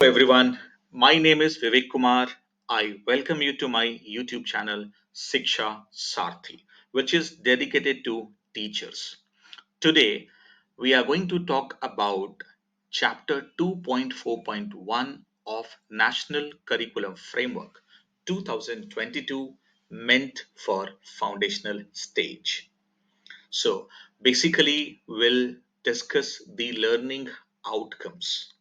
Hello everyone, my name is Vivek Kumar. I welcome you to my YouTube channel Siksha Sarthi, which is dedicated to teachers. Today, we are going to talk about Chapter 2.4.1 of National Curriculum Framework 2022 meant for foundational stage. So, basically, we'll discuss the learning outcomes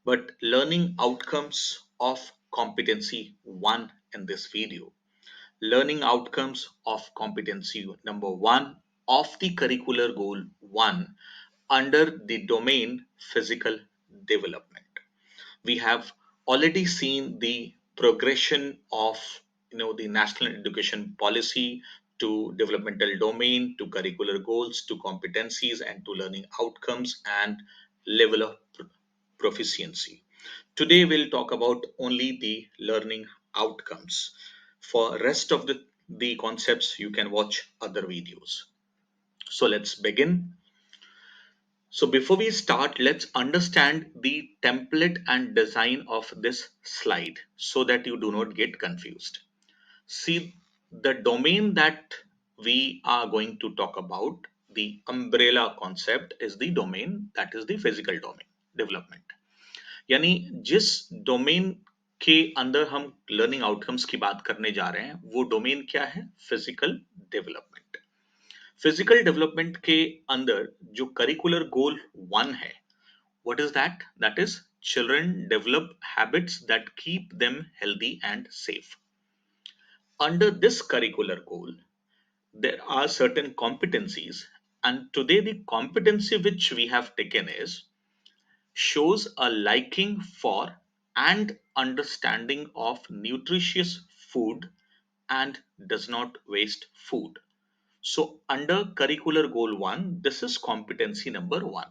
but learning outcomes of competency 1 in this video. Learning outcomes of competency number 1 of the curricular goal 1 under the domain physical development. We have already seen the progression of the national education policy to developmental domain to curricular goals to competencies and to learning outcomes and level of proficiency. Today we'll talk about only the learning outcomes. For rest of the concepts you can watch other videos. So let's begin. So before we start, let's understand the template and design of this slide so that you do not get confused. See, the domain that we are going to talk about, the umbrella concept is the domain that is the physical domain development. यानी जिस domain के अंदर हम learning outcomes की बात करने जा रहे हैं वो डोमेन क्या है फिजिकल डेवलपमेंट फिजिकल डेवलपमेंट के अंदर जो करिकुलर गोल 1 है what is that is children develop habits that keep them healthy and safe. Under this curricular goal there are certain competencies, and today the competency which we have taken is shows a liking for and understanding of nutritious food and does not waste food. So, under curricular goal 1, this is competency number 1.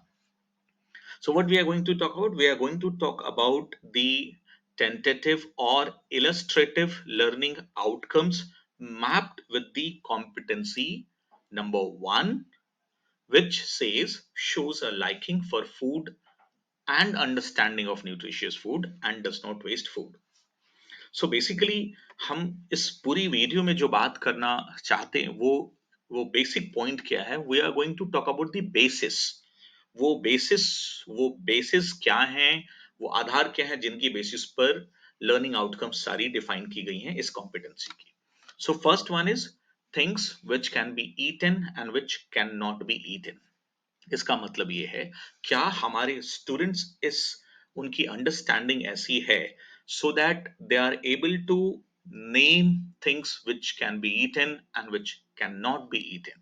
So, what we are going to talk about? We are going to talk about the tentative or illustrative learning outcomes mapped with the competency number 1, which says shows a liking for food and understanding of nutritious food and does not waste food. So basically हम इस पूरी video में जो बात करना चाहते हैं वो बेसिक पॉइंट क्या है we are going to talk about the basis वो बेसिस क्या है वो आधार क्या है जिनकी बेसिस पर लर्निंग आउटकम्स सारी डिफाइन की गई हैं इस कॉम्पिटेंसी की. So first one is things which can be eaten and which can not be eaten. इसका मतलब ये है क्या हमारे स्टूडेंट्स इस उनकी अंडरस्टैंडिंग ऐसी है so that they are able to name things which can be eaten and which cannot be eaten,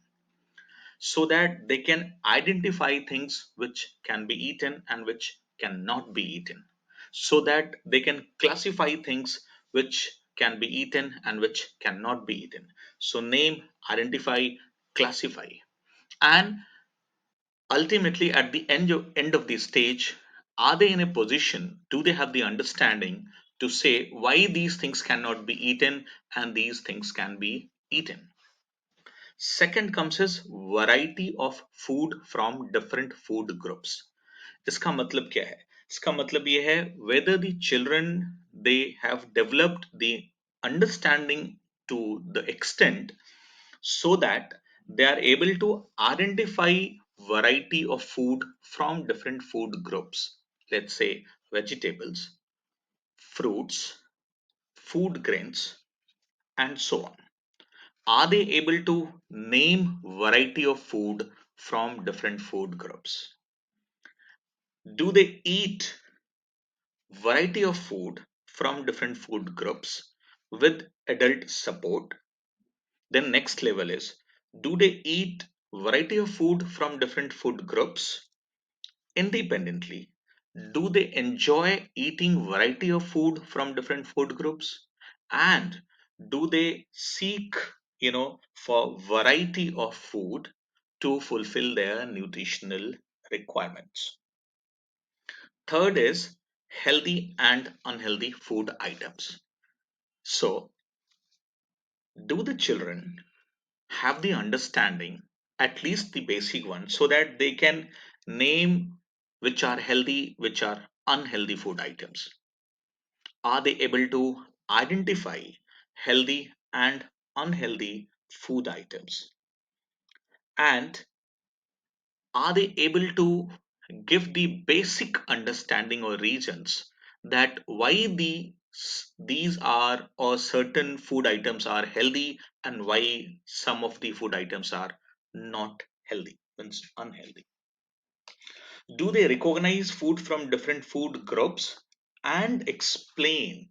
so that they can identify things which can be eaten and which cannot be eaten, so that they can classify things which can be eaten and which cannot be eaten. So name, identify, classify, and ultimately at the end of the stage are they in a position, do they have the understanding to say why these things cannot be eaten and these things can be eaten. Second comes is variety of food from different food groups. इसका मतलब क्या है? इसका मतलब ये है whether the children they have developed the understanding to the extent so that they are able to identify variety of food from different food groups, let's say vegetables, fruits, food grains, and so on. Are they able to name variety of food from different food groups? Do they eat variety of food from different food groups with adult support? Then next level is, do they eat variety of food from different food groups independently? Do they enjoy eating variety of food from different food groups? And do they seek, for variety of food to fulfill their nutritional requirements? Third is healthy and unhealthy food items. So, do the children have the understanding, at least the basic one, so that they can name which are healthy, which are unhealthy food items? Are they able to identify healthy and unhealthy food items? And are they able to give the basic understanding or reasons that why these are or certain food items are healthy and why some of the food items are not healthy, means unhealthy? Do they recognize food from different food groups and explain,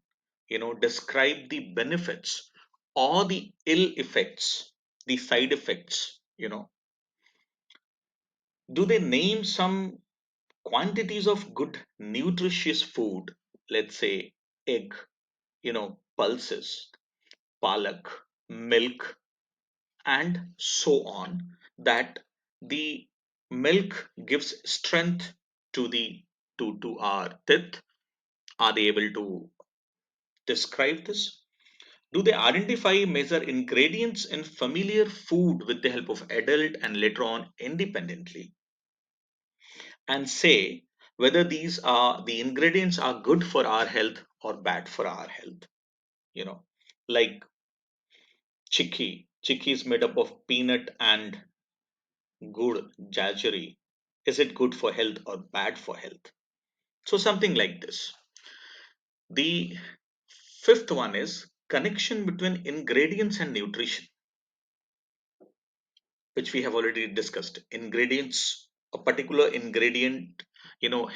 describe the benefits or the ill effects, the side effects? Do they name some quantities of good nutritious food, let's say egg, pulses, palak, milk, and so on, that the milk gives strength to the to our teeth? Are they able to describe this? Do they identify measure ingredients in familiar food with the help of adult and later on independently, and say whether these are the ingredients are good for our health or bad for our health? you know like chicky is made up of peanut and gur, jaggery. Is it good for health or bad for health? So something like this. The fifth one is connection between ingredients and nutrition, which we have already discussed. Ingredients, a particular ingredient,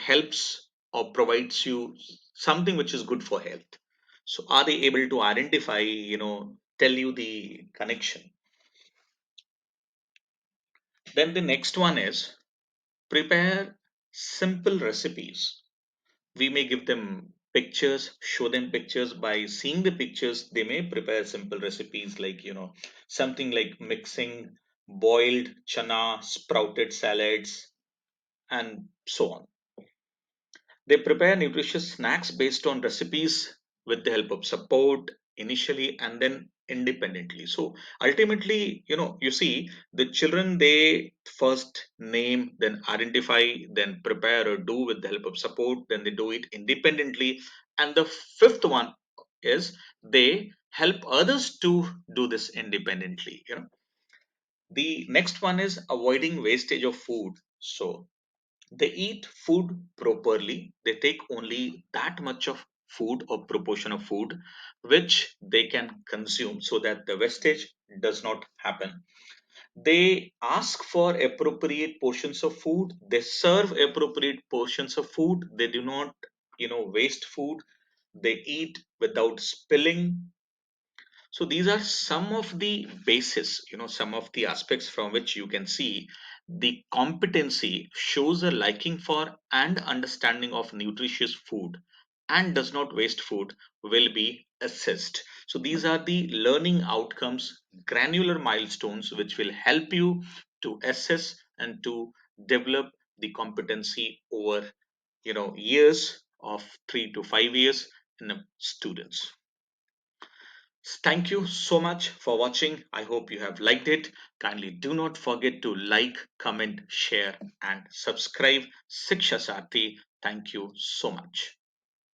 helps or provides you something which is good for health. So are they able to identify, tell you the connection? Then the next one is prepare simple recipes. We may give them pictures, show them pictures. By seeing the pictures, they may prepare simple recipes like, something like mixing boiled chana, sprouted salads, and so on. They prepare nutritious snacks based on recipes with the help of support initially and then independently. So ultimately, you see, the children, they first name, then identify, then prepare or do with the help of support, then they do it independently. And the fifth one is they help others to do this independently. The next one is avoiding wastage of food. So they eat food properly. They take only that much of food or proportion of food which they can consume so that the wastage does not happen. They ask for appropriate portions of food. They serve appropriate portions of food. They do not, waste food. They eat without spilling. So these are some of the basis, some of the aspects from which you can see the competency shows a liking for and understanding of nutritious food and does not waste food will be assessed. So these are the learning outcomes, granular milestones which will help you to assess and to develop the competency over, years of 3 to 5 years in the students. Thank you so much for watching. I hope you have liked it. Kindly do not forget to like, comment, share, and subscribe. Siksha Sarthi. Thank you so much.